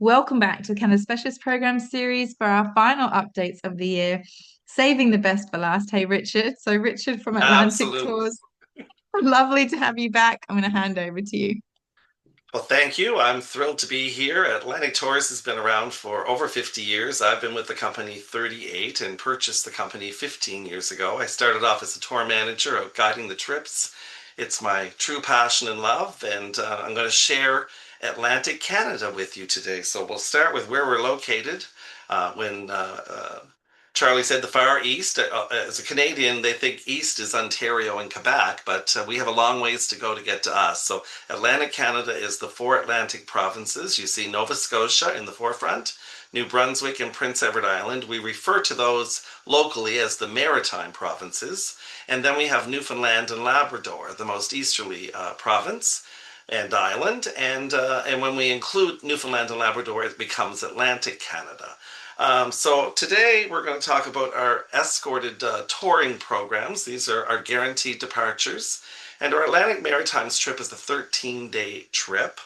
Welcome back to the Canada Specialist Program series for our final updates of the year, saving the best for last. Hey, Richard. So, Richard from Atlantic Absolutely. Tours, lovely to have you back. I'm going to hand over to you. Well, thank you. I'm thrilled to be here. Atlantic Tours has been around for over 50 years. I've been with the company 38 and purchased the company 15 years ago. I started off as a tour manager out guiding the trips. It's my true passion and love, and I'm going to share Atlantic Canada with you today. So we'll start with where we're located. When Charlie said the Far East. As a Canadian, they think East is Ontario and Quebec, but we have a long ways to go to get to us. So Atlantic Canada is the four Atlantic provinces. You see Nova Scotia in the forefront, New Brunswick and Prince Edward Island. We refer to those locally as the Maritime provinces. And then we have Newfoundland and Labrador, the most easterly province and island. And when we include Newfoundland and Labrador, it becomes Atlantic Canada. So today we're going to talk about our escorted touring programs. These are our guaranteed departures. And our Atlantic Maritimes trip is a 13-day trip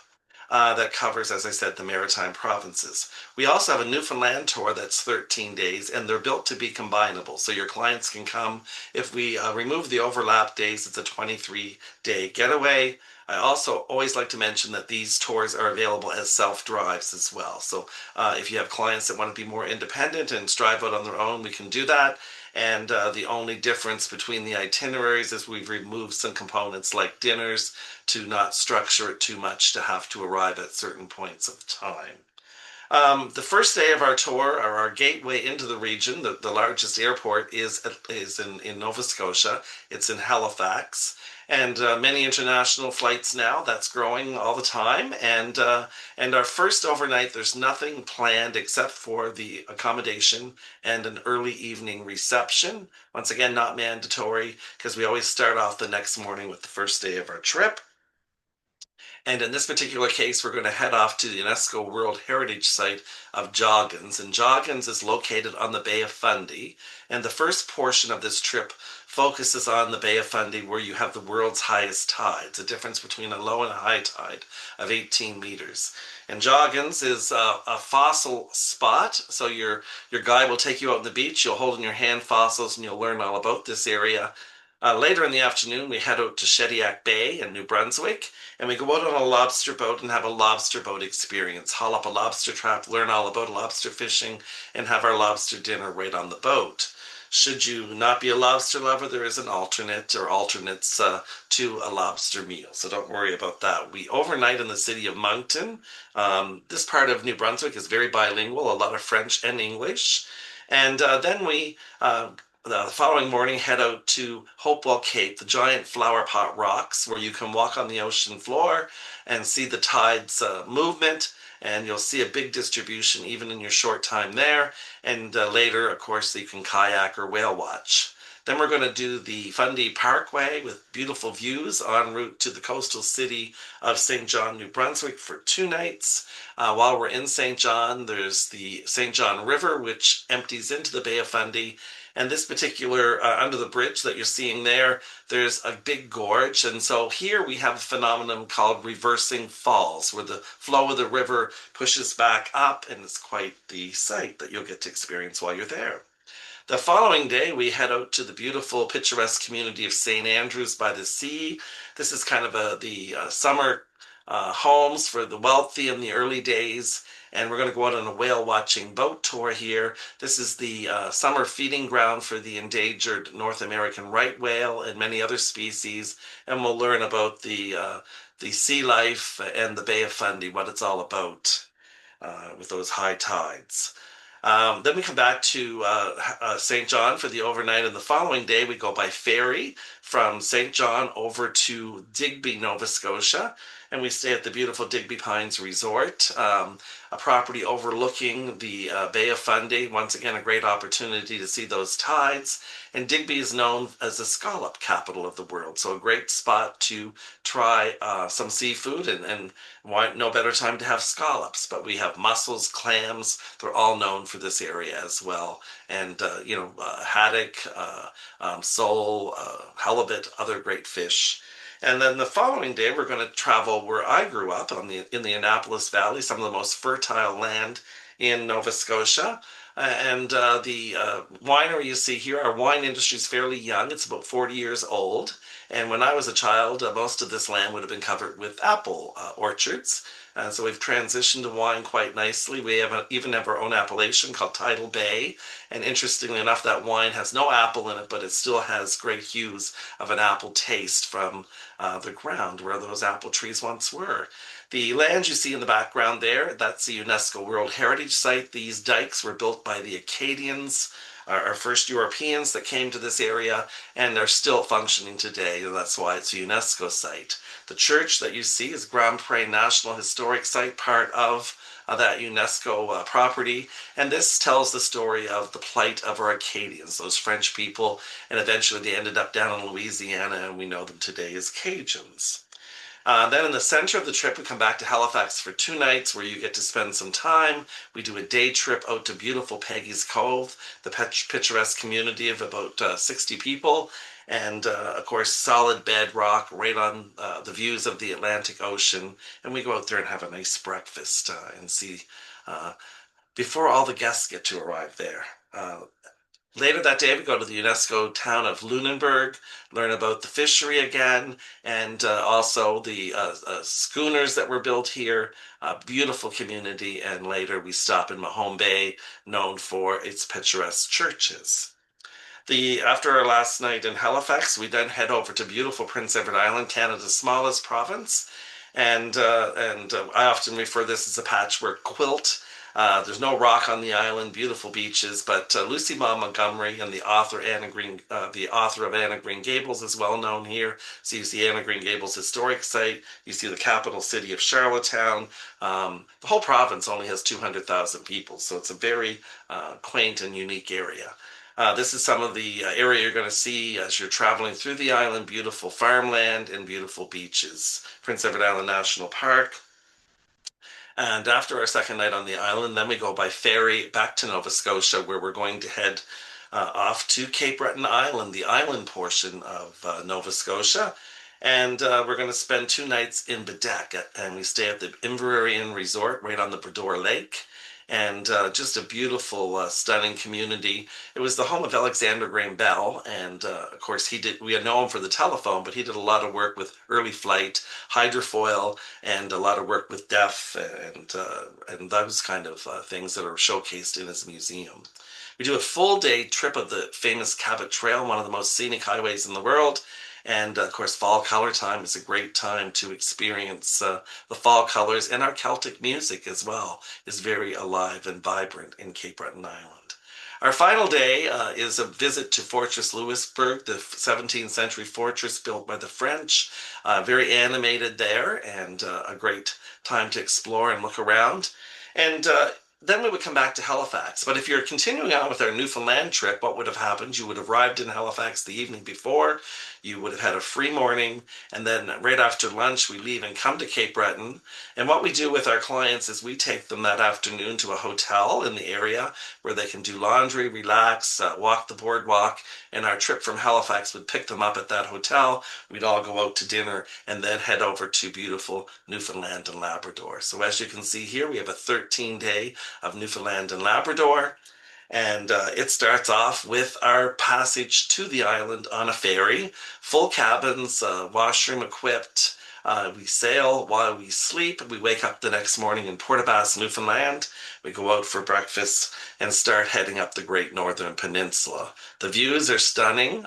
that covers, as I said, the Maritime provinces. We also have a Newfoundland tour that's 13 days, and they're built to be combinable. So your clients can come. If we remove the overlap days, it's a 23-day getaway. I also always like to mention that these tours are available as self-drives as well. So if you have clients that want to be more independent and drive out on their own, we can do that. And the only difference between the itineraries is we've removed some components like dinners to not structure it too much to have to arrive at certain points of time. The first day of our tour, or our gateway into the region, the largest airport is in Nova Scotia. It's in Halifax, and many international flights now. That's growing all the time. And our first overnight, there's nothing planned except for the accommodation and an early evening reception. Once again, not mandatory because we always start off the next morning with the first day of our trip. And in this particular case, we're going to head off to the UNESCO World Heritage Site of Joggins. And Joggins is located on the Bay of Fundy. And the first portion of this trip focuses on the Bay of Fundy, where you have the world's highest tides, a difference between a low and a high tide of 18 meters. And Joggins is a fossil spot. So your guide will take you out on the beach. You'll hold in your hand fossils and you'll learn all about this area. Later in the afternoon, we head out to Shediac Bay in New Brunswick, and we go out on a lobster boat and have a lobster boat experience. Haul up a lobster trap, learn all about lobster fishing, and have our lobster dinner right on the boat. Should you not be a lobster lover, there is an alternate or alternates to a lobster meal, so don't worry about that. We overnight in the city of Moncton. This part of New Brunswick is very bilingual, a lot of French and English. And then we the following morning head out to Hopewell Cape, the giant flower pot rocks, where you can walk on the ocean floor and see the tides movement. And you'll see a big distribution even in your short time there. And later, of course, you can kayak or whale watch. Then we're going to do the Fundy Parkway with beautiful views en route to the coastal city of St. John, New Brunswick for 2 nights. While we're in St. John, there's the St. John River, which empties into the Bay of Fundy. And this particular, under the bridge that you're seeing there, there's a big gorge. And so here we have a phenomenon called reversing falls, where the flow of the river pushes back up, and it's quite the sight that you'll get to experience while you're there. The following day, we head out to the beautiful, picturesque community of St. Andrews by the Sea. This is kind of the summer homes for the wealthy in the early days. And we're going to go out on a whale watching boat tour here. This is the summer feeding ground for the endangered North American right whale and many other species. And we'll learn about the sea life and the Bay of Fundy, what it's all about with those high tides. Then we come back to St. John for the overnight, and the following day we go by ferry from St. John over to Digby, Nova Scotia, and we stay at the beautiful Digby Pines Resort, a property overlooking the Bay of Fundy. Once again, a great opportunity to see those tides. And Digby is known as the scallop capital of the world, so a great spot to try some seafood, and why no better time to have scallops. But we have mussels, clams, they're all known for this area as well. And, haddock, sole, halibut, other great fish. And then the following day, we're going to travel where I grew up in the Annapolis Valley, some of the most fertile land in Nova Scotia. The winery you see here, our wine industry is fairly young. It's about 40 years old. And when I was a child, most of this land would have been covered with apple orchards. So we've transitioned to wine quite nicely. Even have our own appellation called Tidal Bay. And interestingly enough, that wine has no apple in it, but it still has great hues of an apple taste from the ground where those apple trees once were. The land you see in the background there, that's the UNESCO World Heritage Site. These dikes were built by the Acadians, our first Europeans that came to this area, and they're still functioning today, and that's why it's a UNESCO site. The church that you see is Grand Pré National Historic Site, part of that UNESCO property, and this tells the story of the plight of our Acadians, those French people, and eventually they ended up down in Louisiana, and we know them today as Cajuns. Then in the center of the trip, we come back to Halifax for 2 nights where you get to spend some time. We do a day trip out to beautiful Peggy's Cove, the picturesque community of about 60 people. And of course, solid bedrock right on the views of the Atlantic Ocean. And we go out there and have a nice breakfast and see before all the guests get to arrive there. Later that day, we go to the UNESCO town of Lunenburg, learn about the fishery again, and also the schooners that were built here. Beautiful community, and later we stop in Mahone Bay, known for its picturesque churches. After our last night in Halifax, we then head over to beautiful Prince Edward Island, Canada's smallest province, and I often refer to this as a patchwork quilt. There's no rock on the island, beautiful beaches, but Lucy Maud Montgomery and the author of Anne of Green Gables is well known here. So you see Anne of Green Gables historic site, you see the capital city of Charlottetown. The whole province only has 200,000 people, so it's a very quaint and unique area. This is some of the area you're going to see as you're traveling through the island, beautiful farmland and beautiful beaches. Prince Edward Island National Park. And after our second night on the island, then we go by ferry back to Nova Scotia, where we're going to head off to Cape Breton Island, the island portion of Nova Scotia. And we're going to spend 2 nights in Bedeque, and we stay at the Inverary Inn Resort right on the Bredor Lake. And just a beautiful, stunning community. It was the home of Alexander Graham Bell, and of course we had known him for the telephone, but he did a lot of work with early flight, hydrofoil, and a lot of work with deaf and those kind of things that are showcased in his museum. We do a full day trip of the famous Cabot Trail, one of the most scenic highways in the world. And of course, fall color time is a great time to experience the fall colors, and our Celtic music as well is very alive and vibrant in Cape Breton Island. Our final day is a visit to Fortress Louisbourg, the 17th century fortress built by the French. Very animated there, and a great time to explore and look around. And then we would come back to Halifax. But if you're continuing on with our Newfoundland trip, what would have happened? You would have arrived in Halifax the evening before. You would have had a free morning, and then right after lunch, we leave and come to Cape Breton. And what we do with our clients is we take them that afternoon to a hotel in the area where they can do laundry, relax, walk the boardwalk, and our trip from Halifax would pick them up at that hotel. We'd all go out to dinner and then head over to beautiful Newfoundland and Labrador. So as you can see here, we have a 13-day of Newfoundland and Labrador. And it starts off with our passage to the island on a ferry, full cabins, washroom equipped. We sail while we sleep. We wake up the next morning in Port-aux-Basques, Newfoundland. We go out for breakfast and start heading up the Great Northern Peninsula. The views are stunning.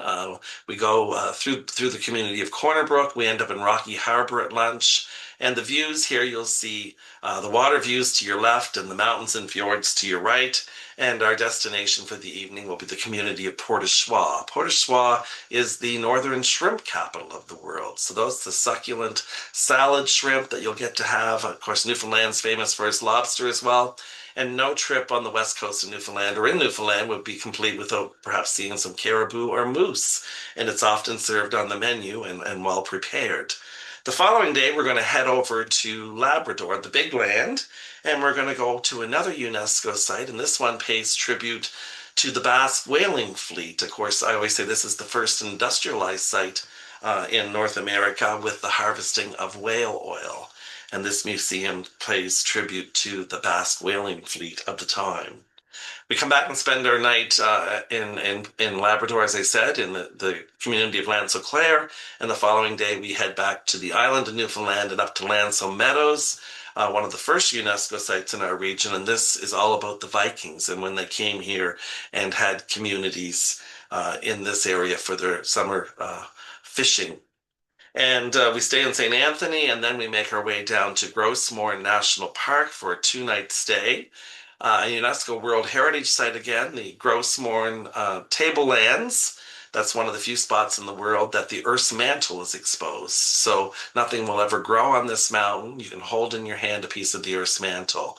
We go through the community of Corner Brook. We end up in Rocky Harbor at lunch. And the views here, you'll see the water views to your left and the mountains and fjords to your right. And our destination for the evening will be the community of Port-aux-Choix. Port-aux-Choix is the northern shrimp capital of the world. So those the succulent salad shrimp that you'll get to have. Of course, Newfoundland's famous for its lobster as well. And no trip on the west coast of Newfoundland or in Newfoundland would be complete without perhaps seeing some caribou or moose. And it's often served on the menu and well prepared. The following day, we're going to head over to Labrador, the big land, and we're going to go to another UNESCO site, and this one pays tribute to the Basque whaling fleet. Of course, I always say this is the first industrialized site in North America with the harvesting of whale oil. And this museum pays tribute to the vast whaling fleet of the time. We come back and spend our night in Labrador, as I said, in the community of Lanceau-Claire. And the following day, we head back to the island of Newfoundland and up to Lanceau Meadows, one of the first UNESCO sites in our region. And this is all about the Vikings and when they came here and had communities in this area for their summer fishing. And we stay in St. Anthony, and then we make our way down to Grossmore National Park for a two-night stay. A UNESCO World Heritage Site again, the Grossmore Tablelands. That's one of the few spots in the world that the Earth's mantle is exposed. So nothing will ever grow on this mountain. You can hold in your hand a piece of the Earth's mantle.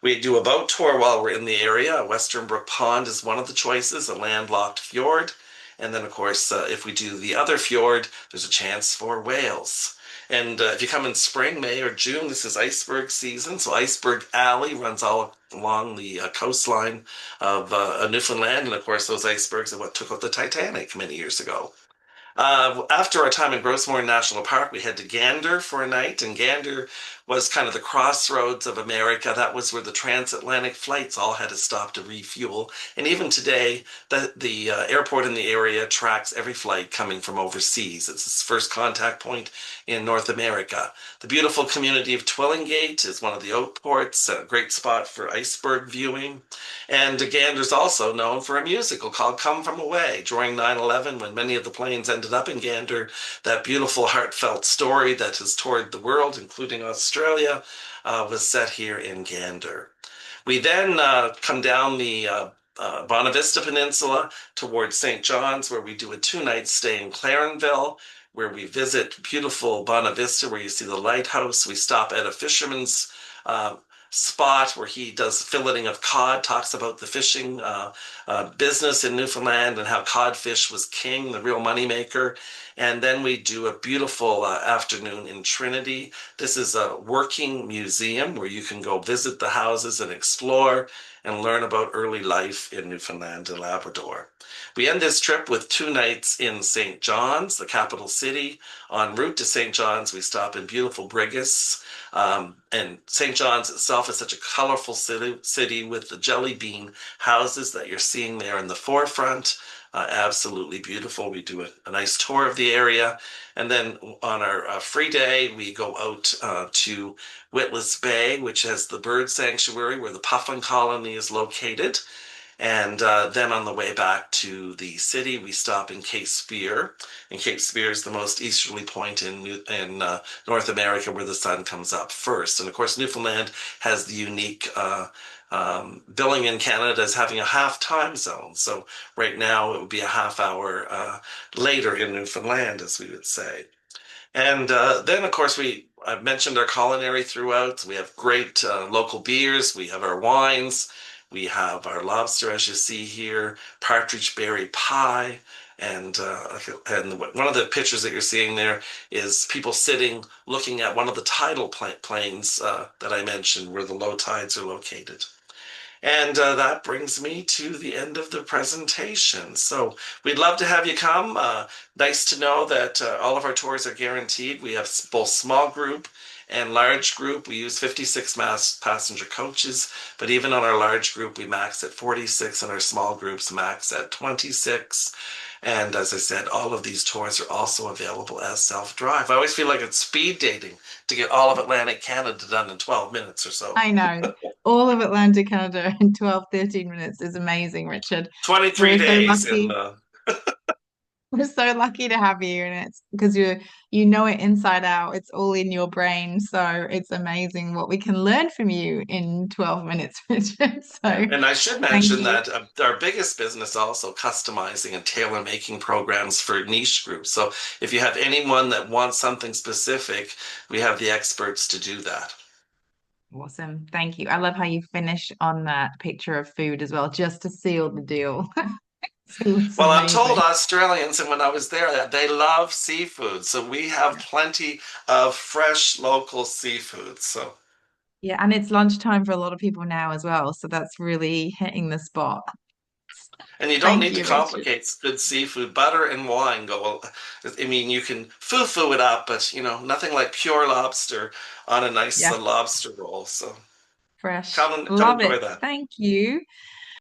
We do a boat tour while we're in the area. Western Brook Pond is one of the choices, a landlocked fjord. And then, of course, if we do the other fjord, there's a chance for whales. And if you come in spring, May or June, this is iceberg season. So Iceberg Alley runs all along the coastline of Newfoundland. And of course, those icebergs are what took out the Titanic many years ago. After our time in Grossmore National Park, we head to Gander for a night, and Gander was kind of the crossroads of America. That was where the transatlantic flights all had to stop to refuel. And even today, the airport in the area tracks every flight coming from overseas. It's its first contact point in North America. The beautiful community of Twillingate is one of the outports, a great spot for iceberg viewing. And Gander's also known for a musical called Come From Away during 9/11 when many of the planes ended up in Gander. That beautiful, heartfelt story that has toured the world, including Australia, was set here in Gander. We then come down the Bonavista Peninsula towards St. John's, where we do a two-night stay in Clarenville, where we visit beautiful Bonavista, where you see the lighthouse. We stop at a fisherman's spot where he does filleting of cod, talks about the fishing business in Newfoundland and how codfish was king, the real moneymaker. And then we do a beautiful afternoon in Trinity. This is a working museum where you can go visit the houses and explore and learn about early life in Newfoundland and Labrador. We end this trip with two nights in St. John's, the capital city. En route to St. John's, we stop in beautiful Brigus. And St. John's itself is such a colorful city with the jelly bean houses that you're seeing there in the forefront. Absolutely beautiful. We do a nice tour of the area. And then on our free day, we go out to Witless Bay, which has the bird sanctuary where the puffin colony is located. And then on the way back to the city, we stop in Cape Spear. And Cape Spear is the most easterly point in North America where the sun comes up first. And of course, Newfoundland has the unique billing in Canada as having a half time zone. So right now it would be a half hour later in Newfoundland, as we would say. And then, of course, I've mentioned our culinary throughout. We have great local beers. We have our wines. We have our lobster, as you see here, partridge berry pie. And one of the pictures that you're seeing there is people sitting looking at one of the tidal plains that I mentioned where the low tides are located. And that brings me to the end of the presentation. So we'd love to have you come. Nice to know that all of our tours are guaranteed. We have both small group and large group. We use 56 mass passenger coaches, but even on our large group, we max at 46 and our small groups max at 26. And as I said, all of these tours are also available as self-drive. I always feel like it's speed dating to get all of Atlantic Canada done in 12 minutes or so. I know. All of Atlantic Canada in 12, 13 minutes is amazing, Richard. 23 We're so days in lucky. We're so lucky to have you, and it's because you know it inside out. It's all in your brain. So it's amazing what we can learn from you in 12 minutes, Richard. Yeah, So and I should thank mention you. that our biggest business also customizing and tailor making programs for niche groups. So if you have anyone that wants something specific, we have the experts to do that. Awesome. Thank you. I love how you finish on that picture of food as well, just to seal the deal. It looks Well, I'm told amazing. Australians, and when I was there, that they love seafood. So we have plenty of fresh local seafood. So Yeah, and it's lunchtime for a lot of people now as well. So that's really hitting the spot. And you don't Thank need to you, Richard. complicate good seafood. Butter and wine go well. I mean, you can foo-foo it up, but nothing like pure lobster on a nice Yeah, lobster roll. So fresh. come Love enjoy it. that. Thank you.